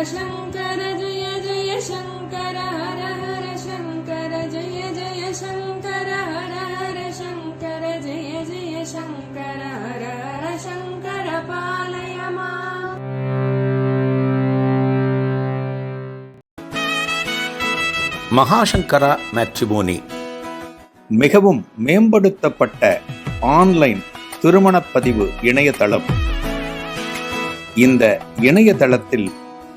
शङ्कर जय जय शङ्कर हर हर शङ्कर जय जय शङ्कर हर हर शङ्कर जय जय शङ्कर हर हर शङ्कर पालय माम्. மகாசங்கரா மேட்ரிமோனி மிகவும் மேம்படுத்தப்பட்ட ஆன்லைன் திருமணப்பதிவு இணையதளம். இந்த இணையதளத்தில்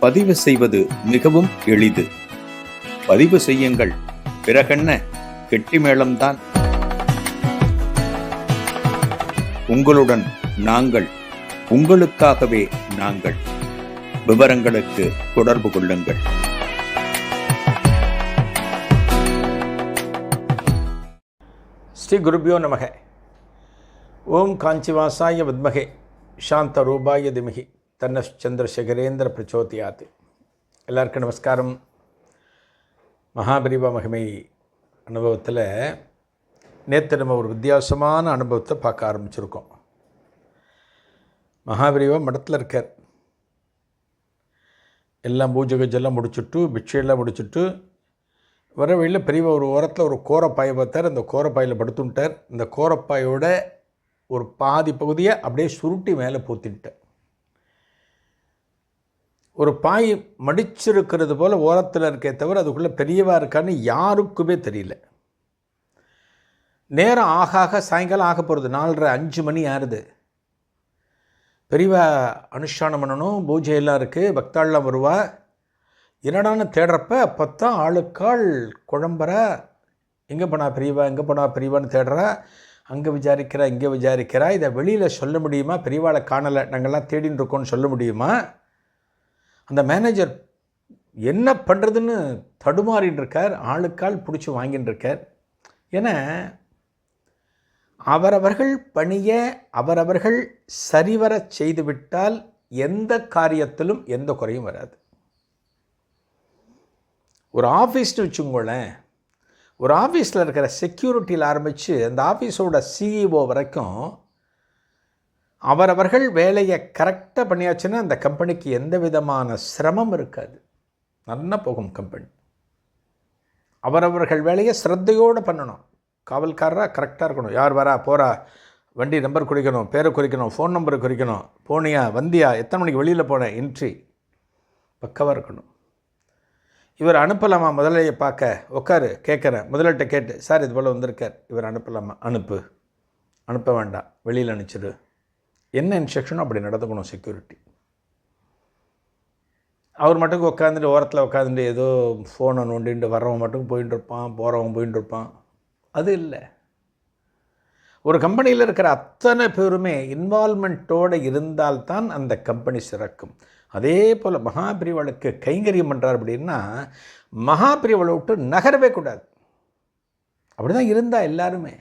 பதிவு செய்வது மிகவும் எளிது. பதிவு செய்யுங்கள், பிறகென்ன கெட்டிமேளம்தான். உங்களுடன் நாங்கள், உங்களுக்காகவே நாங்கள். விவரங்களுக்கு தொடர்பு கொள்ளுங்கள். ஸ்ரீ குருபியோ நமக. ஓம் காஞ்சிவாசாய வித்மகே சாந்த ரூபாய திமகி தன்னச்சந்திரசேகரேந்திர பிரச்சோதியாத். எல்லாருக்கும் நமஸ்காரம். மகாபரிவா மகிமை அனுபவத்தில் நேற்று நம்ம ஒரு வித்தியாசமான அனுபவத்தை பார்க்க ஆரம்பிச்சிருக்கோம். மகாபரிவா மடத்தில் இருக்கார். எல்லாம் பூஜை கஜெல்லாம் முடிச்சுட்டு, பிட்சையெல்லாம் முடிச்சுட்டு வர வழியில் பெரியவா ஒரு ஓரத்தில் ஒரு கோரப்பாயை பார்த்தார். அந்த கோரப்பாயில் படுத்துட்டார். இந்த கோரப்பாயோட ஒரு பாதி பகுதியை அப்படியே சுருட்டி மேலே பூத்திட்டார். ஒரு பாய் மடிச்சிருக்கிறது போல் ஓரத்தில் இருக்கே தவிர அதுக்குள்ளே பெரியவா இருக்கான்னு யாருக்குமே தெரியல. நேரம் ஆக சாயங்காலம் ஆக போகிறது. 4:30-5 மணி ஆறுது. பெரியவா அனுஷ்டானம் பண்ணணும், பூஜையெல்லாம் இருக்குது, பக்தாள்லாம் வருவா. என்னடான்னு தேடுறப்ப அப்போத்தான் ஆளுக்காள் குழம்புறா. எங்கே போனா பெரியவா, எங்கே போனா பெரியவான்னு தேடுறா. அங்கே விசாரிக்கிறா, இங்கே விசாரிக்கிறா. இதை வெளியில் சொல்ல முடியுமா? பெரியவாளை காணலை, நாங்கள்லாம் தேடின்னு இருக்கோன்னு சொல்ல முடியுமா? அந்த மேனேஜர் என்ன பண்ணுறதுன்னு தடுமாறின்னு இருக்கார். ஆளுக்காள் பிடிச்சி வாங்கின்னு இருக்கார். ஏன்னா அவரவர்கள் பணியை அவரவர்கள் சரிவர செய்துவிட்டால் எந்த காரியத்திலும் எந்த குறையும் வராது. ஒரு ஆஃபீஸ்னு வச்சுக்கோங்களேன். ஒரு ஆஃபீஸில் இருக்கிற செக்யூரிட்டியில் ஆரம்பித்து அந்த ஆஃபீஸோட சிஇஓ வரைக்கும் அவரவர்கள் வேலையை கரெக்டாக பண்ணியாச்சுன்னா அந்த கம்பெனிக்கு எந்த விதமான சிரமம் இருக்காது. நல்லா போகும் கம்பெனி. அவரவர்கள் வேலையை சிரத்தையோடு பண்ணணும். காவல்காரராக கரெக்டாக இருக்கணும். யார் வரா போகிறா, வண்டி நம்பர் குறிக்கணும், பேரை குறிக்கணும், ஃபோன் நம்பரை குறிக்கணும், போனியா வந்தியா, எத்தனை மணிக்கு வெளியில் போனேன், என்ட்ரி பக்கவாக இருக்கணும். இவர் அனுப்பலாமா முதலையை பார்க்க? உட்காரு, கேட்குறேன். முதல்கிட்ட கேட்டு, சார் இது போல் வந்திருக்கார், இவர் அனுப்பலாமா? அனுப்ப வேண்டாம், வெளியில் அனுப்பிச்சிடு. என்ன இன்ஸ்ட்ரக்ஷனோ அப்படி நடந்துக்கணும் செக்யூரிட்டி. அவர் மட்டும் உட்காந்துட்டு ஓரத்தில் உட்காந்துட்டு ஏதோ ஃபோனை நோண்டிட்டு வர்றவன் மட்டும் போயின்னு இருப்பான், போகிறவன் போயின்னு இருப்பான். அது இல்லை. ஒரு கம்பெனியில் இருக்கிற அத்தனை பேருமே இன்வால்மெண்ட்டோடு இருந்தால்தான் அந்த கம்பெனி சிறக்கும். அதே போல் மகாபிரிவாளுக்கு கைங்கரியம் பண்ணுறார் அப்படின்னா மகாபிரிவாளை விட்டு நகரவே கூடாது. அப்படி தான் இருந்தால் எல்லாருமே.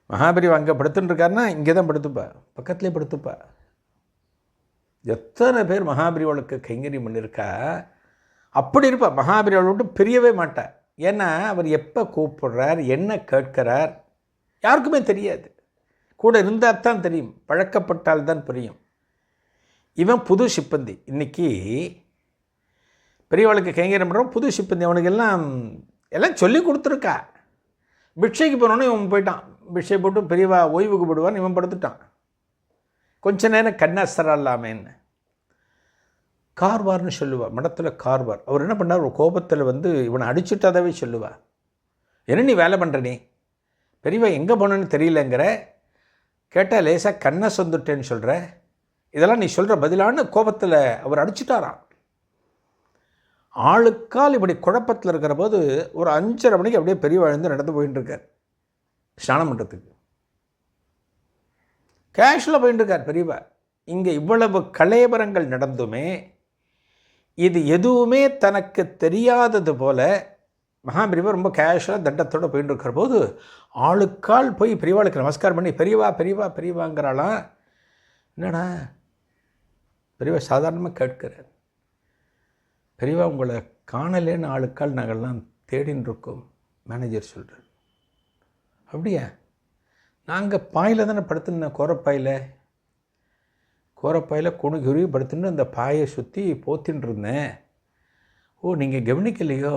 மகாபிரிவா அங்கே படுத்துட்டுருக்காருன்னா இங்கே தான் படுத்துப்பா, பக்கத்துலேயே படுத்துப்பா. எத்தனை பேர் மகாபிரிவாளுக்கு கைங்கரியம் பண்ணியிருக்கா. அப்படி இருப்பா. மகாபிரிவாளை விட்டு பிரியவே மாட்டார். ஏன்னா அவர் எப்போ கூப்பிடுறார், என்ன கேட்கிறார் யாருக்குமே தெரியாது. கூட இருந்தால் தான் தெரியும், பழக்கப்பட்டால் தான் புரியும். இவன் புது சிப்பந்தி. இன்றைக்கி பெரியவாளுக்கு கைங்கரியம் பண்ணுறோம், புது சிப்பந்தி. அவனுக்கு எல்லாம் சொல்லி கொடுத்துருக்கா. பிக்ஷைக்கு போனோன்னு இவன் போயிட்டான். பிக்ஷை போட்டு பெரியவா ஓய்வுக்கு போடுவான்னு இவன் படுத்துட்டான். கொஞ்ச நேரம் கண்ணாசரா இல்லாமேன்னு கார்வார்னு சொல்லுவாள். மடத்தில் கார்வார். அவர் என்ன பண்ணார், ஒரு கோபத்தில் இவனை அடிச்சுட்டாதாவே சொல்லுவாள். என்ன நீ வேலை பண்ணுற, நீ பெரியவா எங்கே போனேன்னு தெரியலங்கிற, கேட்டால் லேசாக கண்ணை சொந்துட்டேன்னு சொல்கிற, இதெல்லாம் நீ சொல்கிற பதிலான கோபத்தில் அவர் அடிச்சுட்டாராம். ஆளுக்கால் இப்படி குழப்பத்தில் இருக்கிற போது ஒரு 5:30 மணிக்கு அப்படியே பெரியவா எழுந்து நடந்து போயின்னு இருக்கார் ஸ்நானம் பண்ணுறதுக்கு. கேஷுவலாக போயின்னு இருக்கார் பெரியவா. இங்கே இவ்வளவு கலேபரங்கள் நடந்துமே இது எதுவுமே தனக்கு தெரியாதது போல மகாபிரிவா ரொம்ப கேஷுவலாக தண்டத்தோடு போயின்னு இருக்கிற போது ஆளுக்கால் போய் பெரியவாளுக்கு நமஸ்காரம் பண்ணி பெரியவா பெரியவா பெரியவாங்கிறாளாம். என்னடா பெரியவா சாதாரணமாக கேட்கிறார். பெரியவா உங்களை காணலேன்னு ஆளுக்கால் நாங்கள்லாம் தேடின்னு இருக்கோம் மேனேஜர் சொல்கிறார். அப்படியா? நாங்கள் பாயில் தானே படுத்துன கோரப்பாயில். கோரப்பாயில் குணுகுருவி படுத்துன்னு அந்த பாயை சுற்றி போத்தின்னு இருந்தேன். ஓ, நீங்கள் கவனிக்கலையோ?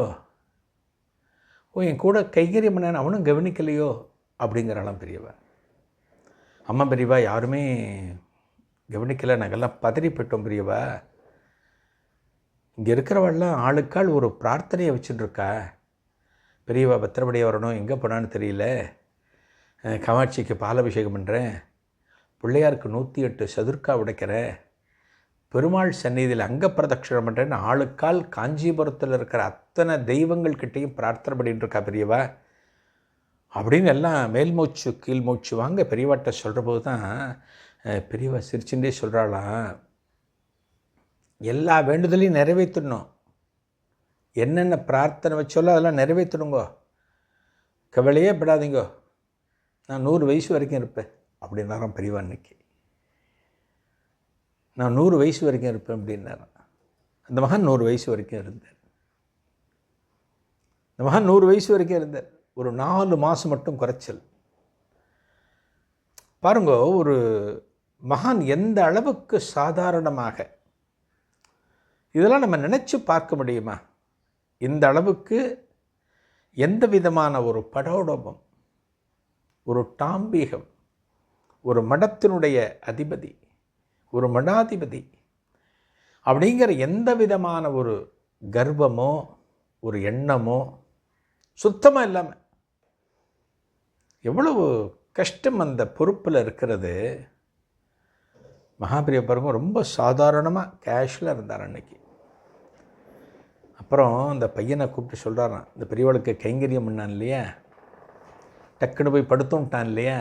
ஓ, என் கூட கைகறி பண்ண அவனும் கவனிக்கலையோ அப்படிங்கிறாளாம் பெரியவா. அம்மா பெரியவா யாருமே கவனிக்கலை, நாங்கள்லாம் பதறி போயிட்டோம் பெரியவா. இங்கே இருக்கிறவெல்லாம் ஆளுக்காள் ஒரு பிரார்த்தனையை வச்சுட்டுருக்கா. பெரியவா பத்திரப்படியாக வரணும், எங்கே போனான்னு தெரியல, காமாட்சிக்கு பாலாபிஷேகம் பண்ணுறேன், பிள்ளையாருக்கு 108 சதுர்க்கா உடைக்கிறேன், பெருமாள் சந்நிதியில் அங்க பிரதட்சணம் பண்ணுறேன்னு ஆளுக்கால் காஞ்சிபுரத்தில் இருக்கிற அத்தனை தெய்வங்கள்கிட்டையும் பிரார்த்தனை பண்ணிட்டு இருக்கா பெரியவா அப்படின்னு எல்லாம் மேல் மூச்சு கீழ் மூச்சு வாங்க பெரியவாட்ட சொல்கிற போது தான் பெரியவா சிரிச்சுட்டே சொல்கிறாளாம், எல்லா வேண்டுதலையும் நிறைவேற்றணும், என்னென்ன பிரார்த்தனை வச்சோல்லோ அதெல்லாம் நிறைவேற்றணுங்கோ, கவலையே படாதீங்கோ, நான் 100 வயசு வரைக்கும் இருப்பேன் அப்படின்னாராம் பெரியவா. அன்னைக்கு நான் 100 வயசு வரைக்கும் இருப்பேன் அப்படின்னாராம். அந்த மகன் 100 வயசு வரைக்கும் இருந்தார். இந்த மகன் 100 வயசு வரைக்கும் இருந்தார். ஒரு 4 மாதம் மட்டும் குறைச்சல். பாருங்க, ஒரு மகான் எந்த அளவுக்கு சாதாரணமாக, இதெல்லாம் நம்ம நினச்சி பார்க்க முடியுமா? இந்த அளவுக்கு எந்த விதமான ஒரு படோடபம், ஒரு டாம்பீகம், ஒரு மடத்தினுடைய அதிபதி, ஒரு மடாதிபதி அப்படிங்கிற எந்த விதமான ஒரு கர்வமோ ஒரு எண்ணமோ சுத்தமாக இல்லாமல் எவ்வளவு கஷ்டம் அந்த பொறுப்பில் இருக்கிறது. மகாபிரிய பாருங்க ரொம்ப சாதாரணமாக கேஷுவலாக இருந்தார் அன்னைக்கு. அப்புறம் அந்த பையனை கூப்பிட்டு சொல்கிறாரான், இந்த பெரியவளுக்கு கைங்கரியம் பண்ணான் இல்லையா, டக்குன்னு போய் படுத்தோன்ட்டான் இல்லையா,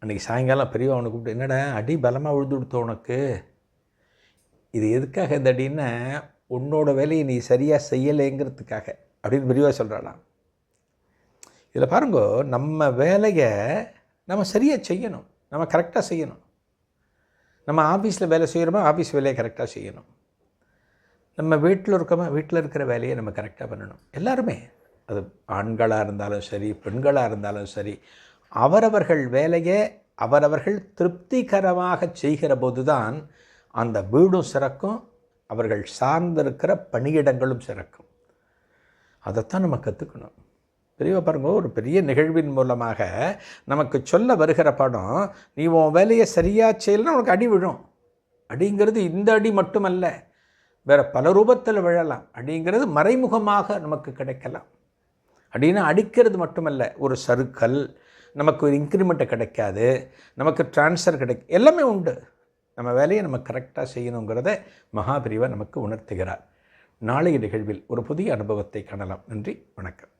அன்றைக்கி சாயங்காலம் பெரியவா அவனை கூப்பிட்டு, என்னடா அடி பலமாக விழுந்து கொடுத்தோம் உனக்கு, இது எதுக்காக இந்த அடின்னா உன்னோட வேலையை நீ சரியாக செய்யலைங்கிறதுக்காக அப்படின்னு பெரியவா சொல்கிறாளாம். இதில் பாருங்கோ, நம்ம வேலையை நம்ம சரியாக செய்யணும், நம்ம கரெக்டாக செய்யணும். நம்ம ஆஃபீஸில் வேலை செய்கிறோமா ஆஃபீஸ் வேலையை கரெக்டாக செய்யணும். நம்ம வீட்டில் இருக்கோமா வீட்டில் இருக்கிற வேலையை நம்ம கரெக்டாக பண்ணணும். எல்லாருமே, அது ஆண்களாக இருந்தாலும் சரி பெண்களாக இருந்தாலும் சரி, அவரவர்கள் வேலையை அவரவர்கள் திருப்திகரமாக செய்கிற போது தான் அந்த வீடும் சிறக்கும், அவர்கள் சார்ந்திருக்கிற பணியிடங்களும் சிறக்கும். அதைத்தான் நம்ம கற்றுக்கணும். பெரியவா பாருங்க, ஒரு பெரிய நிகழ்வின் மூலமாக நமக்கு சொல்ல வருகிற படம், நீ உன் வேலையை சரியாக செய்யலைன்னா உனக்கு அடி விழும். அடிங்கிறது இந்த அடி மட்டுமல்ல, வேறு பல ரூபத்தில் விழலாம். அடிங்கிறது மறைமுகமாக நமக்கு கிடைக்கலாம். அப்படின்னா அடிக்கிறது மட்டுமல்ல, ஒரு சறுக்கல், நமக்கு ஒரு இன்க்ரிமெண்ட்டை கிடைக்காது, நமக்கு ட்ரான்ஸ்ஃபர் கிடைக்கும், எல்லாமே உண்டு. நம்ம வேலையை நம்ம கரெக்டாக செய்யணுங்கிறத மகாபிரிவா நமக்கு உணர்த்துகிறார். நாளைய நிகழ்வில் ஒரு புதிய அனுபவத்தை காணலாம். நன்றி, வணக்கம்.